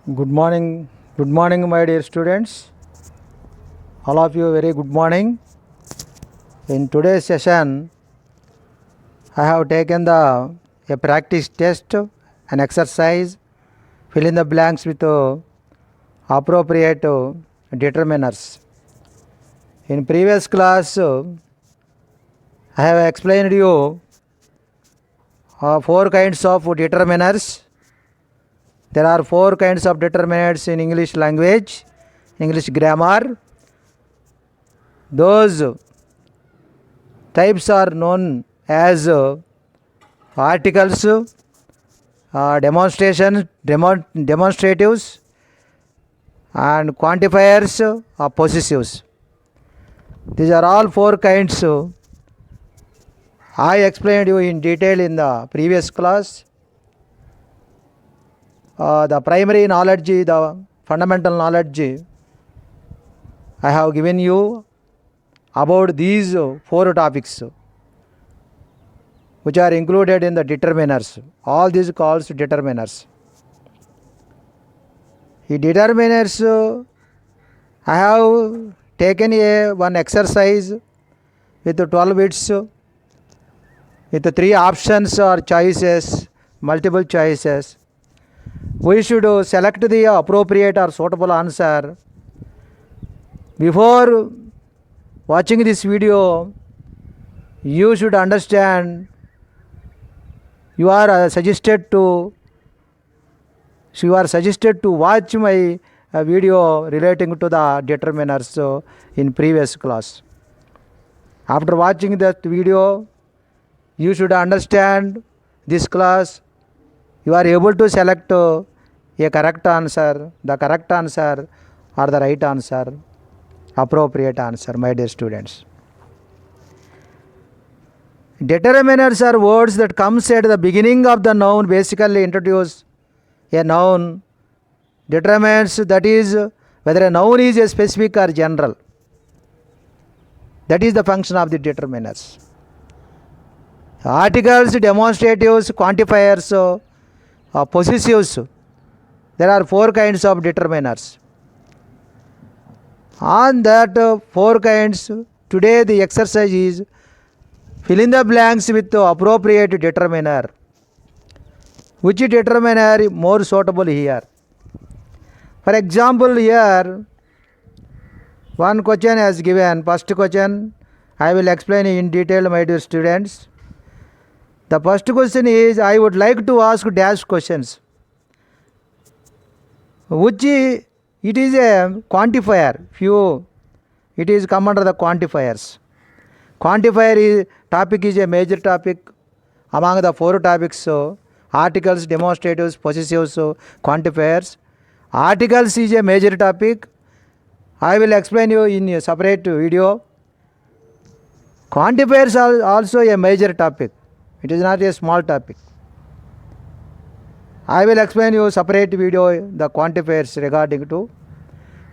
Good morning, my dear students. All of you, very good morning. In today's session, I have taken a practice test, an exercise, fill in the blanks with appropriate determiners. In previous class, I have explained you four kinds of determiners. There are four kinds of determinants in English language, English grammar. Those types are known as articles, demonstratives, and quantifiers or possessives. These are all four kinds. I explained you in detail in the previous class. The primary knowledge, the fundamental knowledge I have given you about these four topics which are included in the determiners. All these calls determiners. The determiners, I have taken one exercise with 12 bits with 3 options or choices, multiple choices. We should select the appropriate or suitable answer. Before watching this video, you should understand you are suggested to watch my video relating to the determiners in previous class. After watching that video, you should understand this class. You are able to select a correct answer, the correct answer or the right answer, appropriate answer, my dear students. Determiners are words that comes at the beginning of the noun, basically introduce a noun, determines, that is whether a noun is a specific or general. That is the function of the determiners. Articles, demonstratives, quantifiers, possessives. There are 4 kinds of determiners. On that 4 kinds, today the exercise is fill in the blanks with the appropriate determiner. Which determiner is more suitable here? For example, here one question has given. First question I will explain in detail, my dear students. The first question is, I would like to ask dash questions. Which it is a quantifier. Few, it is come under the quantifiers. Quantifier topic is a major topic among the 4 topics. So articles, demonstratives, possessives, quantifiers. Articles is a major topic. I will explain you in a separate video. Quantifiers are also a major topic. It is not a small topic. I will explain you separate video the quantifiers regarding to.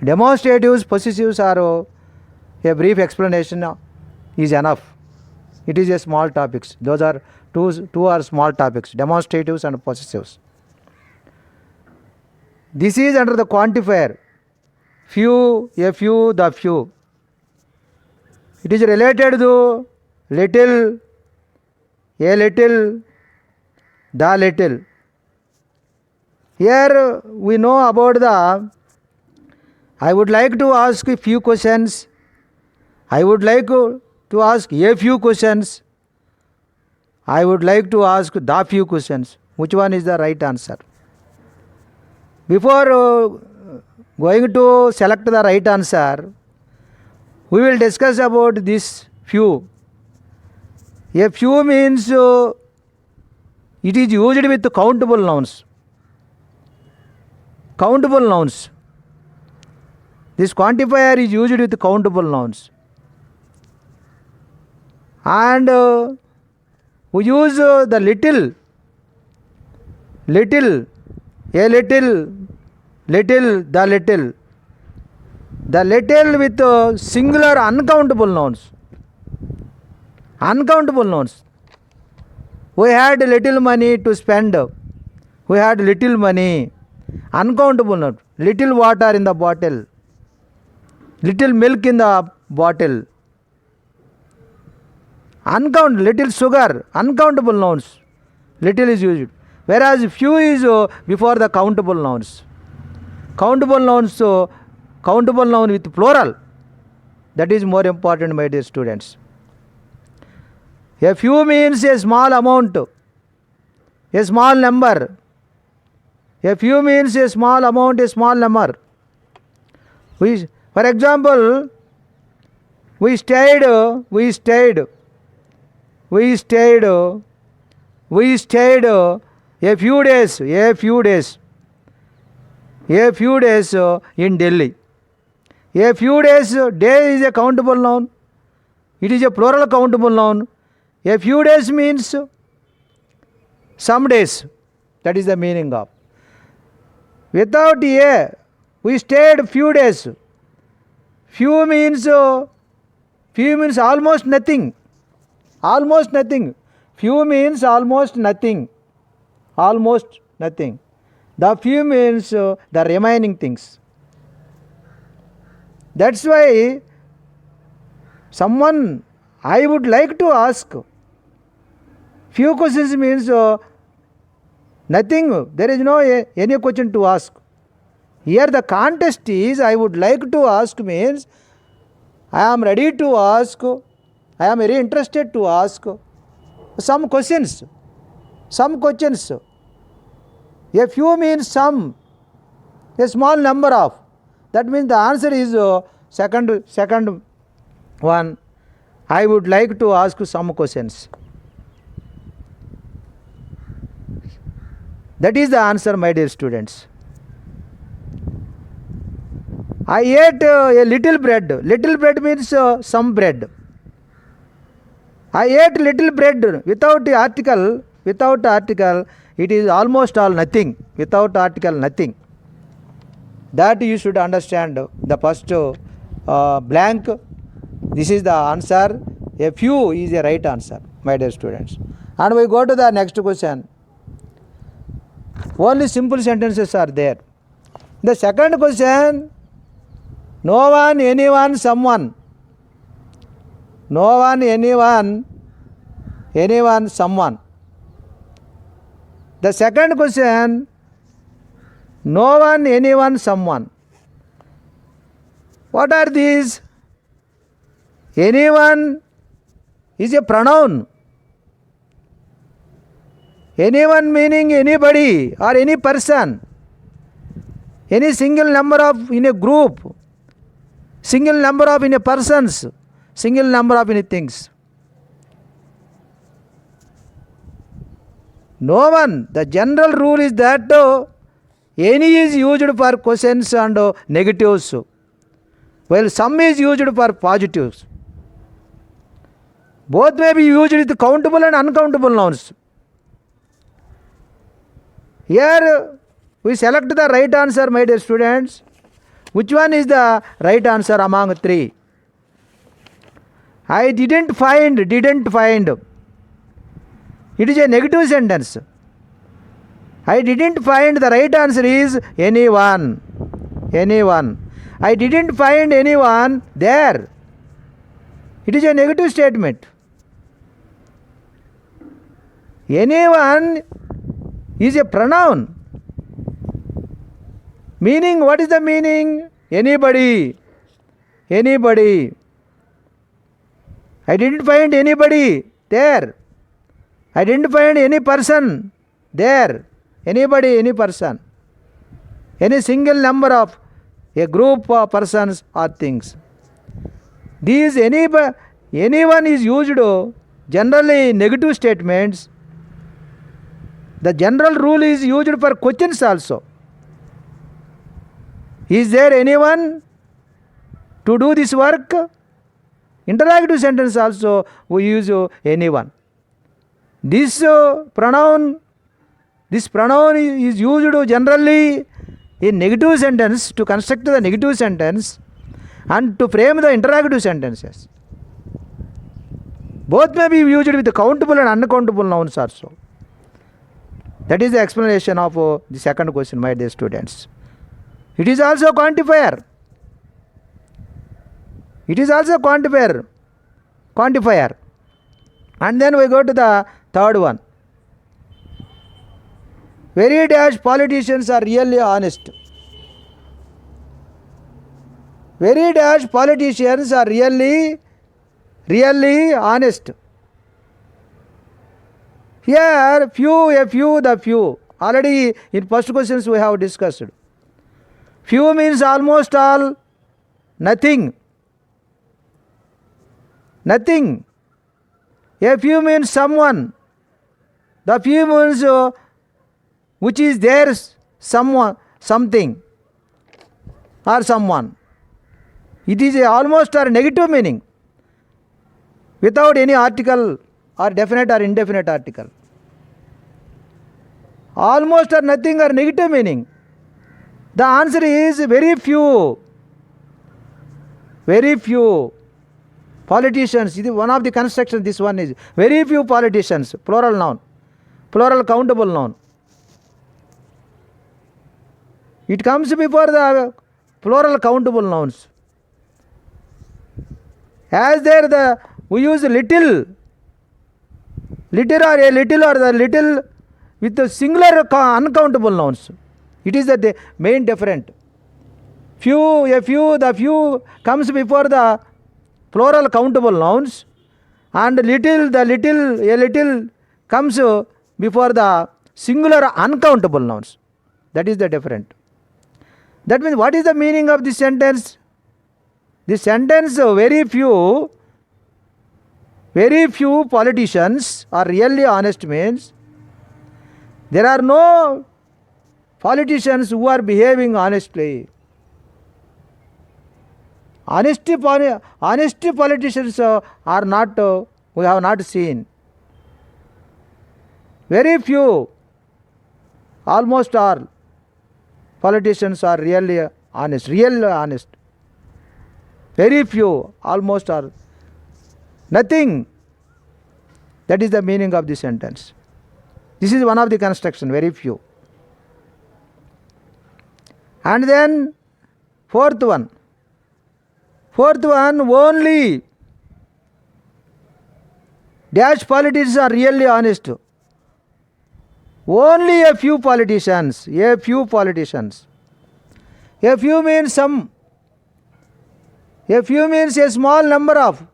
Demonstratives, possessives are a brief explanation is enough. It is a small topics. Those are two are small topics, demonstratives and possessives. This is under the quantifier. Few, a few, the few. It is related to little, a little, the little. Here we know about I would like to ask a few questions. I would like to ask a few questions. I would like to ask the few questions. Which one is the right answer? Before going to select the right answer, we will discuss about this few. A few means it is used with countable nouns. Countable nouns. This quantifier is used with countable nouns. And we use the little, a little, the little. The little with singular uncountable nouns. Uncountable nouns. We had little money to spend. We had little money. Uncountable noun. Little water in the bottle. Little milk in the bottle. Uncountable. Little sugar. Uncountable nouns. Little is used. Whereas few is before the countable nouns. Countable nouns, countable noun with plural. That is more important, my dear students. A few means a small amount, a small number. A few means a small amount, a small number. For example, we stayed a few days in Delhi. A few days, day is a countable noun. It is a plural countable noun. A few days means some days. That is the meaning of. Without a, we stayed few days. Few means almost nothing. Almost nothing. Few means almost nothing. Almost nothing. The few means the remaining things. That's why someone I would like to ask. Few questions means nothing. There is no any question to ask. Here the contest is I would like to ask means I am ready to ask. I am very interested to ask some questions. Some questions. A few means some. A small number of. That means the answer is second one. I would like to ask some questions. That is the answer, my dear students. I ate a little bread. Little bread means some bread. I ate little bread without the article. Without article, it is almost all nothing. Without article, nothing. That you should understand the first blank. This is the answer. A few is the right answer, my dear students. And we go to the next question. Only simple sentences are there. The second question, no one, anyone, someone. No one, anyone, someone. The second question, no one, anyone, someone. What are these? Anyone is a pronoun. Anyone meaning anybody or any person. Any single number of in a group. Single number of in a persons. Single number of in things. No one. The general rule is that any is used for questions and negatives, while some is used for positives. Both may be used with countable and uncountable nouns. Here we select the right answer, my dear students. Which one is the right answer among three? I didn't find. It is a negative sentence. I didn't find. The right answer is anyone. I didn't find anyone there. It is a negative statement. Anyone is a pronoun. Meaning, what is the meaning? Anybody. I didn't find anybody there. I didn't find any person there. Anybody, any person. Any single number of a group of persons or things. These anyone is used generally in negative statements. The general rule is used for questions also. Is there anyone to do this work? Interrogative sentence also we use anyone. This pronoun is used generally in negative sentence to construct the negative sentence and to frame the interrogative sentences. Both may be used with countable and uncountable nouns also. That is the explanation of the second question, my dear students. It is also quantifier. It is also quantifier. And then we go to the third one. Very dash politicians are really honest. Very dash politicians are really honest. Here, the few. Already in first questions we have discussed. Few means almost all, nothing. A few means someone. The few means which is there, someone, something, or someone. It is almost or negative meaning without any article or definite or indefinite article. Almost or nothing or negative meaning. The answer is very few. Very few politicians. This is one of the constructions. This one is very few politicians. Plural noun. Plural countable noun. It comes before the plural countable nouns. As there we use little or a little or the little with the singular uncountable nouns. It is the main different. Few, a few, the few comes before the plural countable nouns, and little, the little, a little comes before the singular uncountable nouns. That is the different. That means what is the meaning of this sentence? This sentence, very few politicians are really honest means there are no politicians who are behaving honestly. Honesty politicians are not, we have not seen. Very few, almost all politicians are really honest, real honest. Very few, almost all. Nothing. That is the meaning of this sentence. This is one of the construction, very few. And then fourth one, only dash politicians are really honest. Only a few politicians. A few means some. A few means a small number of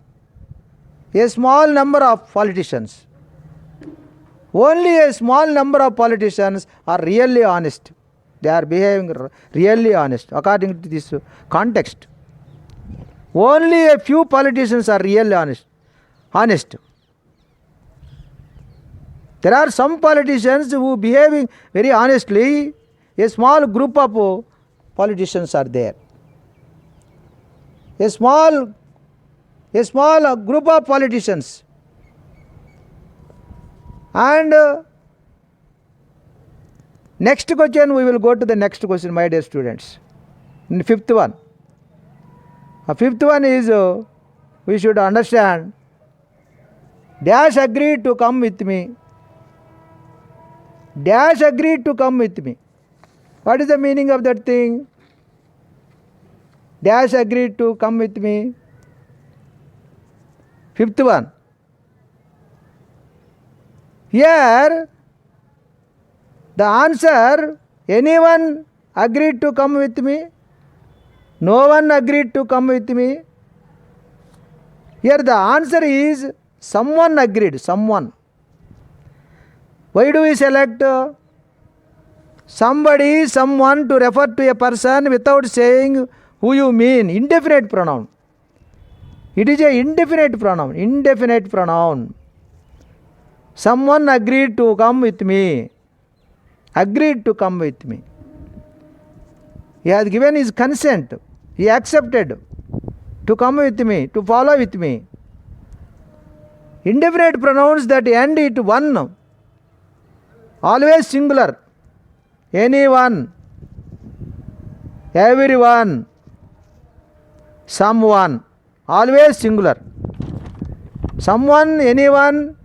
politicians. Only a small number of politicians are really honest. They are behaving really honest according to this context. Only a few politicians are really honest. There are some politicians who behaving very honestly. A small group of politicians are there. A small group of politicians. And next question, we will go to the next question, my dear students. In fifth one. Fifth one is, we should understand, dash agreed to come with me. Dash agreed to come with me. What is the meaning of that thing? Dash agreed to come with me. Fifth one. Here, the answer, anyone agreed to come with me? No one agreed to come with me. Here the answer is someone agreed, someone. Why do we select somebody, someone to refer to a person without saying who you mean? Indefinite pronoun. It is a indefinite pronoun. Someone agreed to come with me. He has given his consent. He accepted to come with me, to follow with me. Indefinite pronouns that end it one, always singular. Anyone, everyone, someone, always singular. Someone, anyone,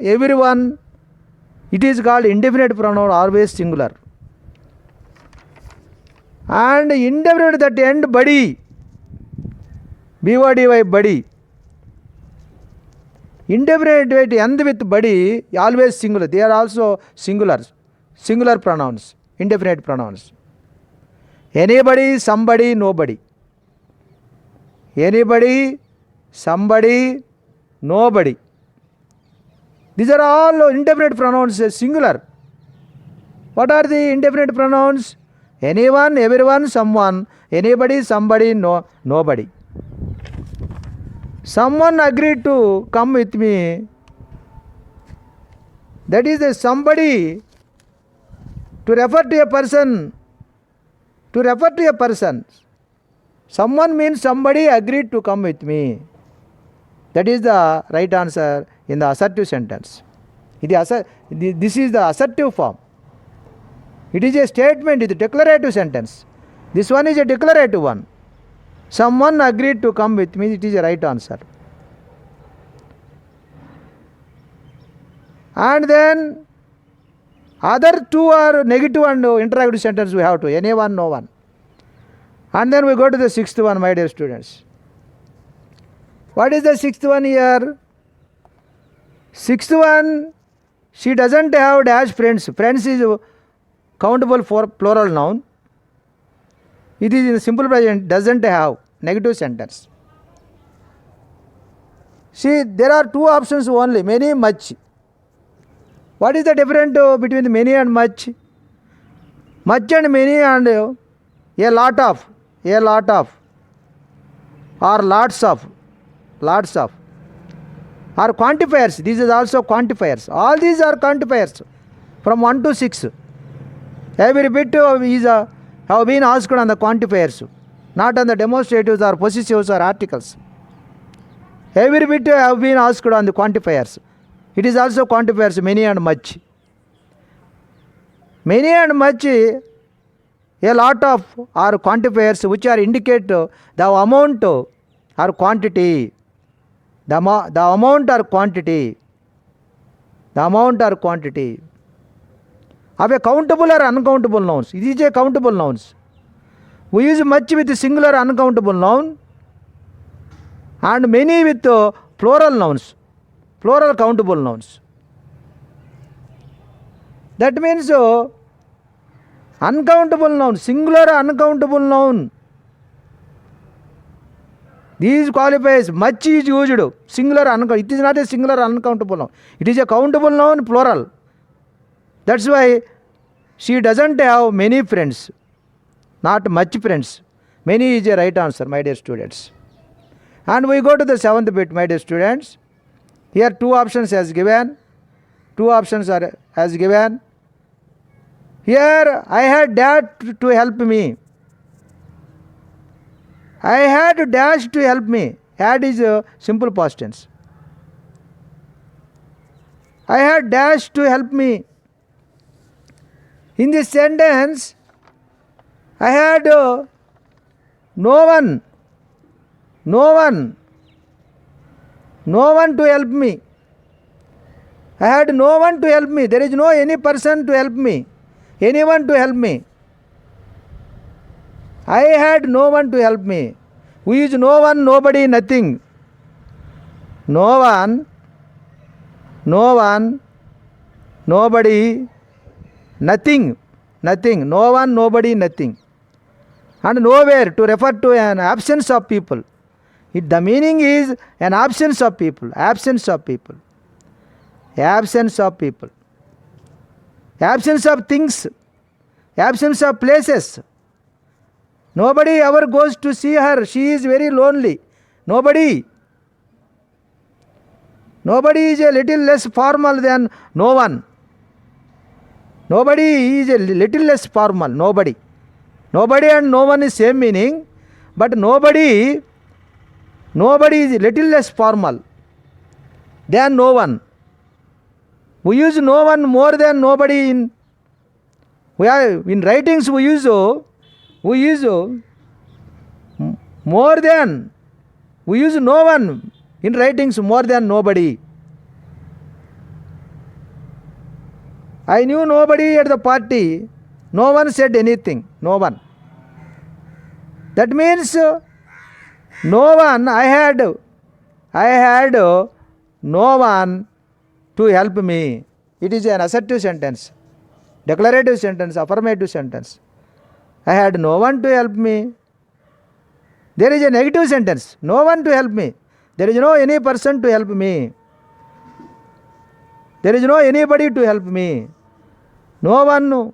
everyone, It is called indefinite pronoun, always singular. And indefinite that end body, BODY, body. Indefinite that end with body, always singular. They are also singular pronouns, indefinite pronouns. Anybody, somebody, nobody. Anybody, somebody, nobody. These are all indefinite pronouns, singular. What are the indefinite pronouns? Anyone, everyone, someone. Anybody, somebody, nobody. Someone agreed to come with me. That is a somebody to refer to a person. To refer to a person. Someone means somebody agreed to come with me. That is the right answer in the assertive sentence. This is the assertive form. It is a statement, it is a declarative sentence. This one is a declarative one. Someone agreed to come with me, it is a right answer. And then other two are negative and interrogative sentence we have to. Anyone, no one. And then we go to the sixth one, my dear students. What is the sixth one here? Sixth one, she doesn't have dash friends. Friends is countable for plural noun. It is in simple present, doesn't have, negative sentence. See, there are two options only, many, much. What is the difference between many and much? Much and many and a lot of, or lots of, are quantifiers. This is also quantifiers. All these are quantifiers from 1 to 6. Every bit is have been asked on the quantifiers, not on the demonstratives or possessives or articles. Every bit have been asked on the quantifiers. It is also quantifiers, many and much. Many and much, a lot of are quantifiers which are indicate the amount or quantity. The amount or quantity. The amount or quantity of a countable or uncountable nouns. It is a countable nouns. We use much with singular uncountable noun and many with plural nouns, plural countable nouns. That means uncountable noun, singular uncountable noun. These qualifies, much is used, singular uncountable. It is not a singular uncountable noun. It is a countable noun, plural. That's why she doesn't have many friends, not much friends. Many is a right answer, my dear students. And we go to the seventh bit, my dear students. Here two options as given. Two options are as given. Here I had dash to help me. I had dash to help me. Had is a simple past tense. I had dash to help me. In this sentence, I had no one to help me. I had no one to help me. There is no any person to help me, anyone to help me. I had no one to help me. We use no one, nobody, nothing. No one, nobody, nothing. No one, nobody, nothing. And nowhere to refer to an absence of people. The meaning is an absence of people. Absence of things. Absence of places. Nobody ever goes to see her. She is very lonely. Nobody is a little less formal than no one. Nobody is a little less formal. Nobody and no one is same meaning, but nobody is a little less formal than no one. We use no one more than nobody in writings. We use more than. We use no one in writings more than nobody. I knew nobody at the party. No one said anything. No one. That means no one. I had no one to help me. It is an assertive sentence, declarative sentence, affirmative sentence. I had no one to help me. There is a negative sentence. No one to help me. There is no any person to help me. There is no anybody to help me. No one,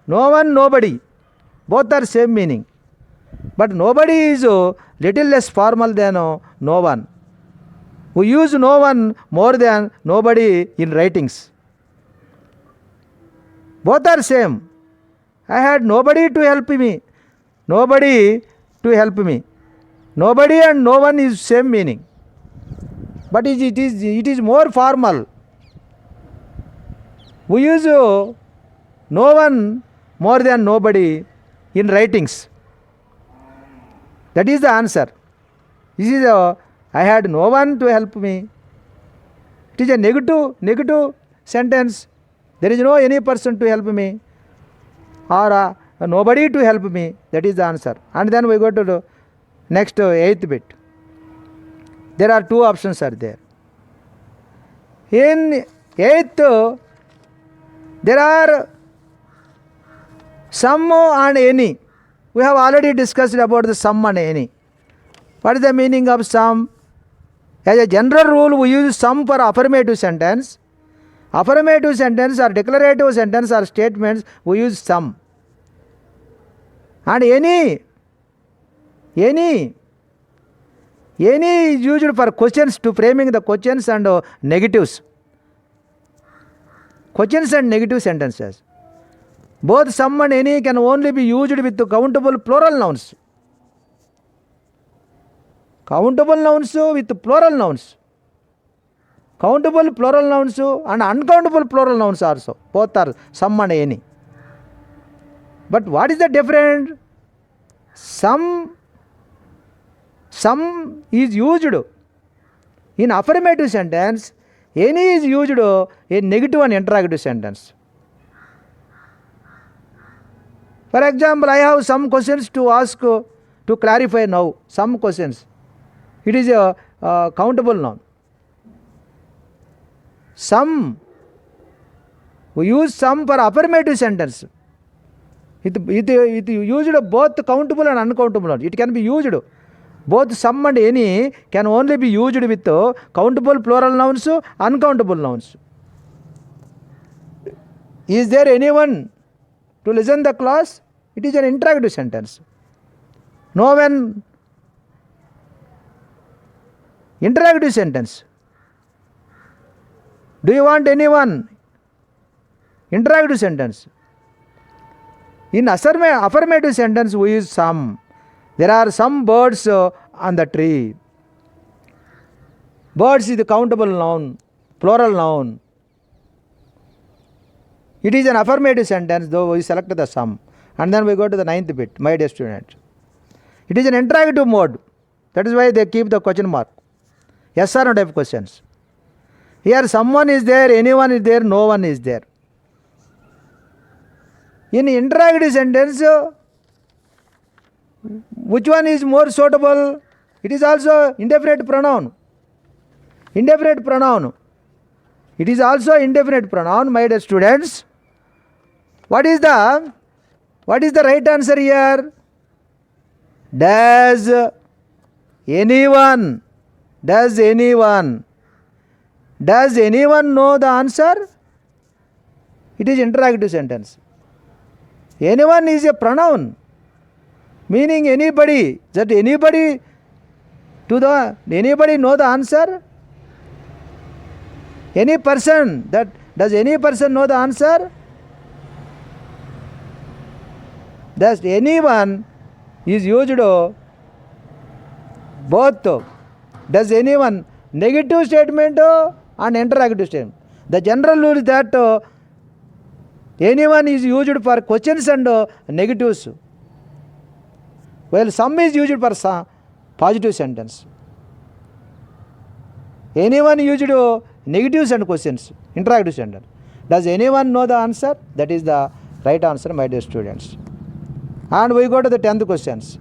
nobody. Both are same meaning. But nobody is little less formal than no one. We use no one more than nobody in writings. Both are same. I had nobody to help me. Nobody to help me. Nobody and no one is same meaning. But it is more formal. We use no one more than nobody in writings. That is the answer. This is I had no one to help me. It is a negative sentence. There is no any person to help me or nobody to help me. That is the answer. And then we go to the next eighth bit. There are two options are there. In eighth, there are some and any. We have already discussed about the some and any. What is the meaning of some? As a general rule, we use some for affirmative sentence. Affirmative sentence or declarative sentence or statements, we use some. And any is used for questions, to framing the questions and negatives. Questions and negative sentences. Both some and any can only be used with countable plural nouns. Countable nouns with plural nouns. Countable plural nouns and uncountable plural nouns also. Both are some and any. But what is the difference? Some is used in affirmative sentence. Any is used in negative and interrogative sentence. For example, I have some questions to ask to clarify now. Some questions. It is a countable noun. Some. We use some for affirmative sentence. It used both countable and uncountable nouns. It can be used. Both some and any can only be used with countable plural nouns, uncountable nouns. Is there anyone to listen the class? It is an interrogative sentence. No one. Interrogative sentence. Do you want anyone? Interrogative sentence. In affirmative sentence, we use some. There are some birds on the tree. Birds is the countable noun, plural noun. It is an affirmative sentence, though we select the some. And then we go to the ninth bit, my dear student. It is an interrogative mode. That is why they keep the question mark. Yes or no type questions. Here someone is there, anyone is there, no one is there. In interrogative sentence, which one is more suitable? It is also indefinite pronoun. Indefinite pronoun. It is also indefinite pronoun, my dear students. What is the right answer here? Does anyone know the answer? It is interrogative sentence. Anyone is a pronoun, meaning anybody. That anybody know the answer? Any person. Does any person know the answer? Thus anyone is used both. Does anyone negative statement and interrogative statement. The general rule is that anyone is used for questions and negatives, while some is used for positive sentence. Anyone used negatives and questions, interrogative sentence. Does anyone know the answer? That is the right answer, my dear students. And we go to the 10th questions.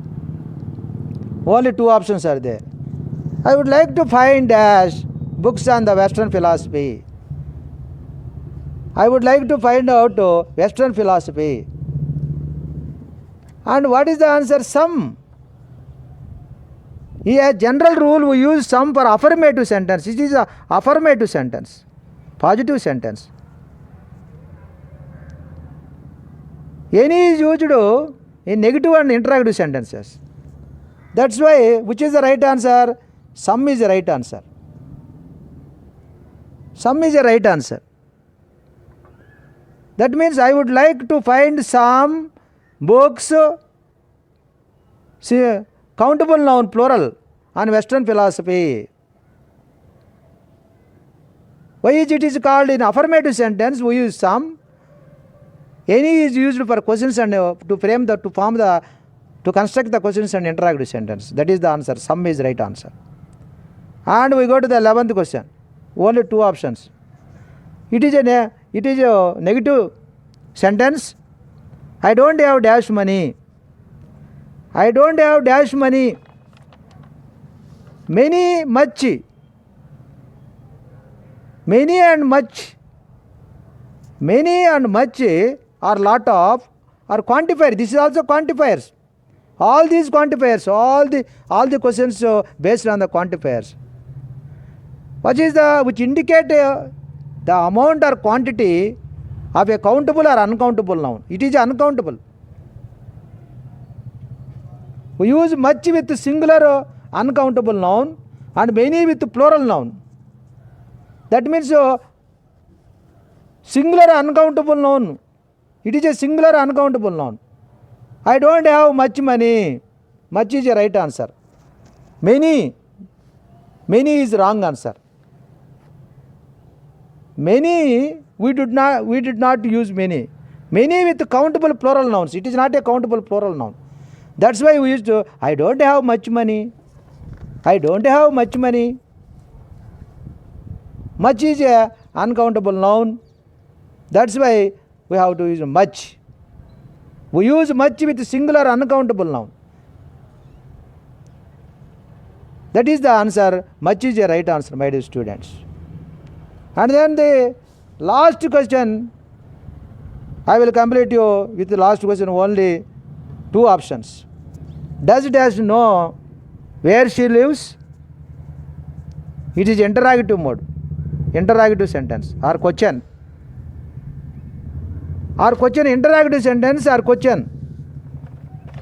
Only 2 options are there. I would like to find dash books on the Western philosophy. I would like to find out Western philosophy. And what is the answer? Some. Here, general rule, we use some for affirmative sentence. It is a affirmative sentence, positive sentence. Any is used in negative and interrogative sentences. That's why, which is the right answer? Some is the right answer. Some is the right answer. That means I would like to find some books, countable noun plural, on Western philosophy. Why is it is called in affirmative sentence? We use some. Any is used for questions and to construct the questions and interrogative sentence. That is the answer. Some is right answer. And we go to the 11th question. Only 2 options. It is a negative sentence. I don't have dash money. I don't have dash money. Many, much. Many and much. Many and much are lot of are quantifier. This is also quantifiers. All these quantifiers, all the questions based on the quantifiers. Which indicate the amount or quantity of a countable or uncountable noun. It is uncountable. We use much with singular uncountable noun and many with plural noun. That means singular uncountable noun. It is a singular uncountable noun. I don't have much money. Much is a right answer. Many is wrong answer. Many, we did not use many. Many with countable plural nouns. It is not a countable plural noun. That's why we used to, I don't have much money. I don't have much money. Much is a uncountable noun. That's why we have to use much. We use much with singular uncountable noun. That is the answer. Much is a right answer, my dear students. And then the last question, I will complete you with the last question only 2 options. Does dash know where she lives? It is interrogative mode, interrogative sentence or question. Or question, interrogative sentence or question.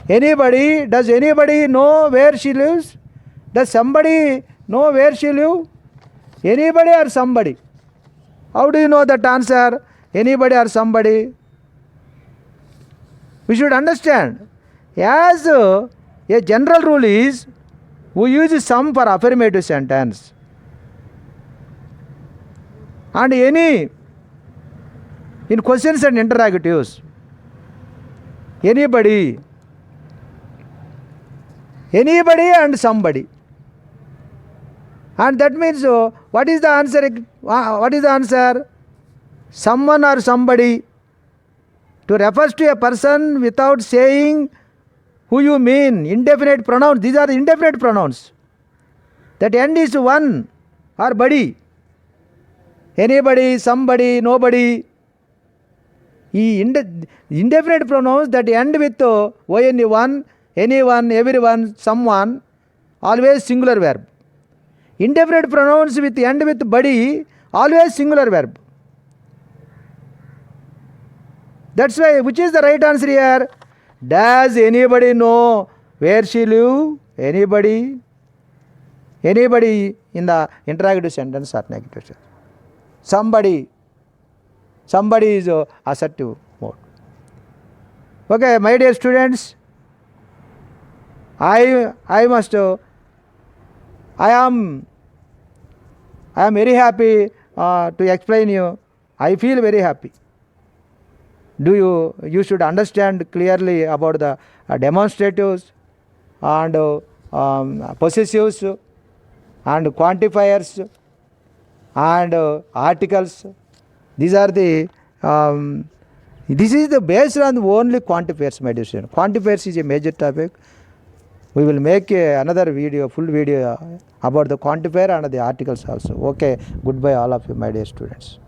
Does anybody know where she lives? Does somebody know where she lives? Anybody or somebody? How do you know that answer? Anybody or somebody? We should understand. As a general rule is, we use some for affirmative sentence. And any in questions and interrogatives. Anybody and somebody. And that means what is the answer? What is the answer? Someone or somebody. To refers to a person without saying who you mean. Indefinite pronouns. These are the indefinite pronouns. That end is one or body. Anybody, somebody, nobody. Indefinite pronouns that end with one, anyone, everyone, someone, always singular verb. Indefinite pronouns with end with body, always singular verb. That's why, which is the right answer here? Does anybody know where she lives? Anybody? Anybody in the interrogative sentence or negative sentence. Somebody is assertive mode. Okay, my dear students, I am very happy to explain you. I feel very happy. You should understand clearly about the demonstratives and possessives and quantifiers and articles. These are the This is the based on only quantifiers, my dear student. Quantifiers is a major topic. We will make another video, full video about the quantifier and the articles also. Okay, goodbye all of you, my dear students.